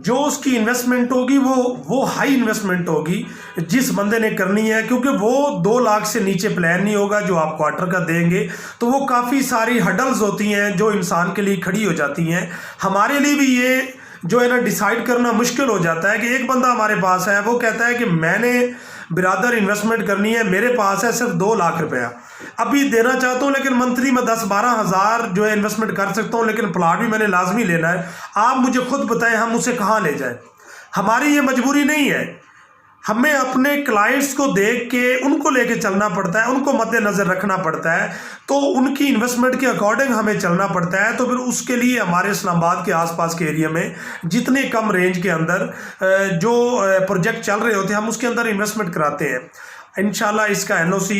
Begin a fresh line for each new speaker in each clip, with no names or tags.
جو اس کی انویسٹمنٹ ہوگی وہ ہائی انویسٹمنٹ ہوگی جس بندے نے کرنی ہے، کیونکہ وہ 2 لاکھ سے نیچے پلان نہیں ہوگا جو آپ کوارٹر کا دیں گے. تو وہ کافی ساری ہڈلز ہوتی ہیں جو انسان کے لیے کھڑی ہو جاتی ہیں. ہمارے لیے بھی یہ جو ہے نا ڈیسائیڈ کرنا مشکل ہو جاتا ہے کہ ایک بندہ ہمارے پاس ہے، وہ کہتا ہے کہ میں نے برادر انویسٹمنٹ کرنی ہے، میرے پاس ہے صرف 2 لاکھ روپیہ ابھی دینا چاہتا ہوں، لیکن منتھلی میں 10-12 ہزار جو ہے انویسٹمنٹ کر سکتا ہوں، لیکن پلاٹ بھی میں نے لازمی لینا ہے. آپ مجھے خود بتائیں ہم اسے کہاں لے جائیں؟ ہماری یہ مجبوری نہیں ہے، ہمیں اپنے کلائنٹس کو دیکھ کے ان کو لے کے چلنا پڑتا ہے، ان کو مد نظر رکھنا پڑتا ہے، تو ان کی انویسٹمنٹ کے اکارڈنگ ہمیں چلنا پڑتا ہے. تو پھر اس کے لیے ہمارے اسلام آباد کے آس پاس کے ایریا میں جتنے کم رینج کے اندر جو پروجیکٹ چل رہے ہوتے ہیں ہم اس کے اندر انویسٹمنٹ کراتے ہیں. انشاءاللہ اس کا NOC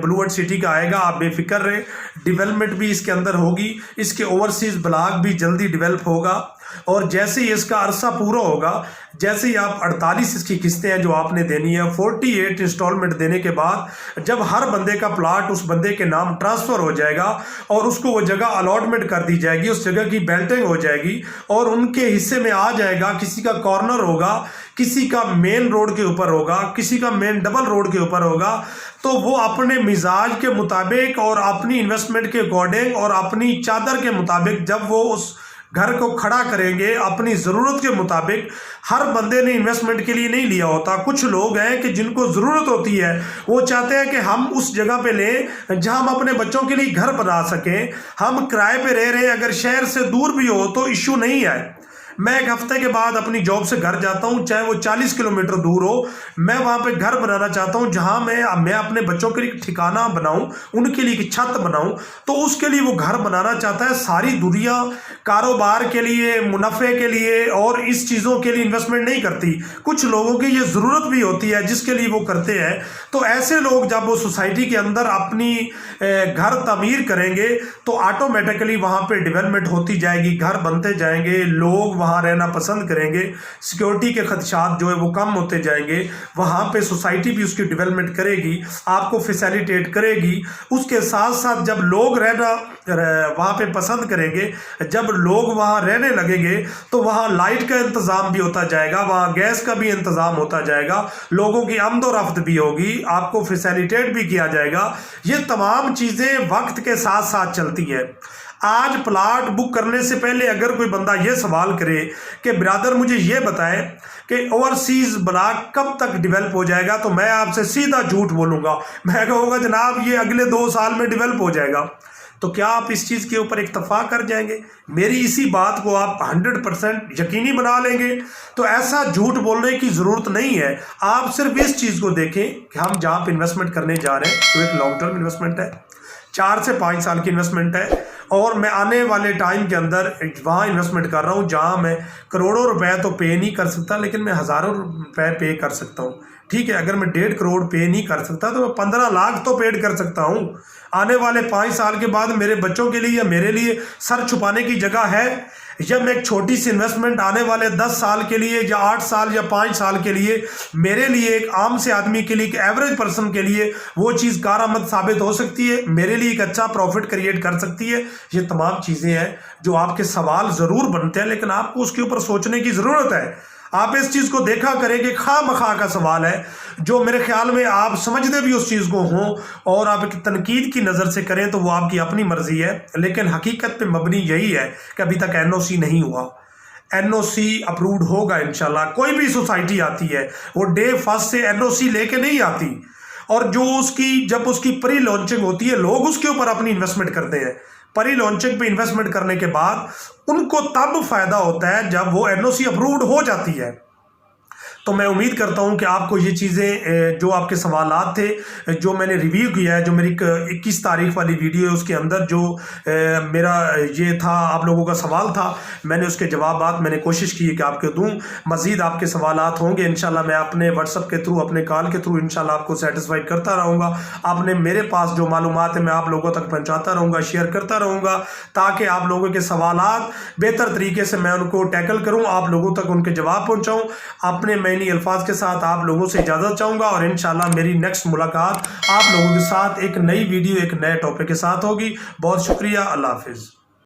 بلو ورلڈ سٹی کا آئے گا، آپ بے فکر رہیں. ڈیولپمنٹ بھی اس کے اندر ہوگی، اس کے اوورسیز بلاک بھی جلدی ڈیولپ ہوگا، اور جیسے ہی اس کا عرصہ پورا ہوگا، جیسے ہی آپ 48 اس کی قسطیں ہیں جو آپ نے دینی ہے، 48 انسٹالمنٹ دینے کے بعد جب ہر بندے کا پلاٹ اس بندے کے نام ٹرانسفر ہو جائے گا اور اس کو وہ جگہ الاٹمنٹ کر دی جائے گی، اس جگہ کی بیلٹنگ ہو جائے گی اور ان کے حصے میں آ جائے گا، کسی کا کارنر ہوگا، کسی کا مین روڈ کے اوپر ہوگا، کسی کا مین ڈبل روڈ کے اوپر ہوگا، تو وہ اپنے مزاج کے مطابق اور اپنی انویسٹمنٹ کے اکارڈنگ اور اپنی چادر کے مطابق جب وہ اس گھر کو کھڑا کریں گے اپنی ضرورت کے مطابق. ہر بندے نے انویسٹمنٹ کے لیے نہیں لیا ہوتا. کچھ لوگ ہیں کہ جن کو ضرورت ہوتی ہے، وہ چاہتے ہیں کہ ہم اس جگہ پہ لیں جہاں ہم اپنے بچوں کے لیے گھر بنا سکیں. ہم کرائے پہ رہ رہے ہیں، اگر شہر سے دور بھی ہو تو ایشو نہیں ہے. میں ایک ہفتے کے بعد اپنی جاب سے گھر جاتا ہوں، چاہے وہ 40 کلومیٹر دور ہو. میں وہاں پہ گھر بنانا چاہتا ہوں جہاں میں اپنے بچوں کے لیے ٹھکانہ بناؤں، ان کے لیے ایک چھت بناؤں. تو اس کے لیے وہ گھر بنانا چاہتا ہے. ساری دنیا کاروبار کے لیے، منافع کے لیے اور اس چیزوں کے لیے انویسٹمنٹ نہیں کرتی. کچھ لوگوں کی یہ ضرورت بھی ہوتی ہے جس کے لیے وہ کرتے ہیں. تو ایسے لوگ جب وہ سوسائٹی کے اندر اپنی گھر تعمیر کریں گے تو آٹومیٹکلی وہاں پہ ڈیولپمنٹ ہوتی جائے گی، گھر بنتے جائیں گے، لوگ وہاں رہنا پسند کریں گے، سیکیورٹی کے خدشات جو ہے وہ کم ہوتے جائیں گے. وہاں پہ سوسائٹی بھی اس کی ڈیولپمنٹ کرے گی، آپ کو فیسیلیٹیٹ کرے گی. اس کے ساتھ ساتھ جب لوگ رہنا وہاں پہ پسند کریں گے، جب لوگ وہاں رہنے لگیں گے تو وہاں لائٹ کا انتظام بھی ہوتا جائے گا، وہاں گیس کا بھی انتظام ہوتا جائے گا، لوگوں کی آمد و رفت بھی ہوگی، آپ کو فیسیلیٹیٹ بھی کیا جائے گا. یہ تمام چیزیں وقت کے ساتھ ساتھ چلتی ہیں. آج پلاٹ بک کرنے سے پہلے اگر کوئی بندہ یہ سوال کرے کہ برادر مجھے یہ بتائیں کہ اوورسیز بلاک کب تک ڈیولپ ہو جائے گا، تو میں آپ سے سیدھا جھوٹ بولوں گا. میں کہوں گا جناب یہ اگلے 2 سال میں ڈیولپ ہو جائے گا. تو کیا آپ اس چیز کے اوپر اتفاق کر جائیں گے؟ میری اسی بات کو آپ 100% یقینی بنا لیں گے؟ تو ایسا جھوٹ بولنے کی ضرورت نہیں ہے. آپ صرف اس چیز کو دیکھیں کہ ہم جہاں پہ انویسٹمنٹ کرنے جا رہے ہیں تو ایک لانگ ٹرم انویسٹمنٹ ہے، 4 سے 5 سال کی انویسٹمنٹ ہے، اور میں آنے والے ٹائم کے اندر وہاں انویسٹمنٹ کر رہا ہوں جہاں میں کروڑوں روپے تو پے نہیں کر سکتا، لیکن میں ہزاروں روپے پے کر سکتا ہوں. ٹھیک ہے، اگر میں 1.5 کروڑ پے نہیں کر سکتا تو میں 15 لاکھ تو پیڈ کر سکتا ہوں. آنے والے 5 سال کے بعد میرے بچوں کے لیے یا میرے لیے سر چھپانے کی جگہ ہے. جب میں ایک چھوٹی سی انویسٹمنٹ آنے والے 10 سال کے لیے یا 8 سال یا 5 سال کے لیے میرے لیے، ایک عام سے آدمی کے لیے، ایک ایوریج پرسن کے لیے وہ چیز کارآمد ثابت ہو سکتی ہے، میرے لیے ایک اچھا پروفٹ کریٹ کر سکتی ہے. یہ تمام چیزیں ہیں جو آپ کے سوال ضرور بنتے ہیں، لیکن آپ کو اس کے اوپر سوچنے کی ضرورت ہے. آپ اس چیز کو دیکھا کریں کہ خواہ مخواہ کا سوال ہے جو میرے خیال میں آپ سمجھتے بھی اس چیز کو ہوں اور آپ ایک تنقید کی نظر سے کریں تو وہ آپ کی اپنی مرضی ہے، لیکن حقیقت پہ مبنی یہی ہے کہ ابھی تک NOC نہیں ہوا. NOC اپروڈ ہوگا انشاءاللہ. کوئی بھی سوسائٹی آتی ہے وہ ڈے فرسٹ سے NOC لے کے نہیں آتی، اور جو جب اس کی پری لانچنگ ہوتی ہے لوگ اس کے اوپر اپنی انویسٹمنٹ کرتے ہیں. پری لانچنگ پہ انویسٹمنٹ کرنے کے بعد ان کو تب فائدہ ہوتا ہے جب وہ NOC اپروڈ ہو جاتی ہے. تو میں امید کرتا ہوں کہ آپ کو یہ چیزیں جو آپ کے سوالات تھے جو میں نے ریویو کیا ہے، جو میری 21 تاریخ والی ویڈیو ہے اس کے اندر جو میرا یہ تھا آپ لوگوں کا سوال تھا، میں نے اس کے جوابات میں نے کوشش کی ہے کہ آپ کو دوں. مزید آپ کے سوالات ہوں گے انشاءاللہ میں اپنے واٹس ایپ کے تھرو، اپنے کال کے تھرو انشاءاللہ آپ کو سیٹسفائی کرتا رہوں گا. آپ نے میرے پاس جو معلومات ہیں میں آپ لوگوں تک پہنچاتا رہوں گا، شیئر کرتا رہوں گا تاکہ آپ لوگوں کے سوالات بہتر طریقے سے میں ان کو ٹیکل کروں، آپ لوگوں تک ان کے جواب پہنچاؤں. اپنے معنی الفاظ کے ساتھ آپ لوگوں سے اجازت چاہوں گا، اور انشاءاللہ میری نیکسٹ ملاقات آپ لوگوں کے ساتھ ایک نئی ویڈیو، ایک نئے ٹاپک کے ساتھ ہوگی. بہت شکریہ، اللہ حافظ.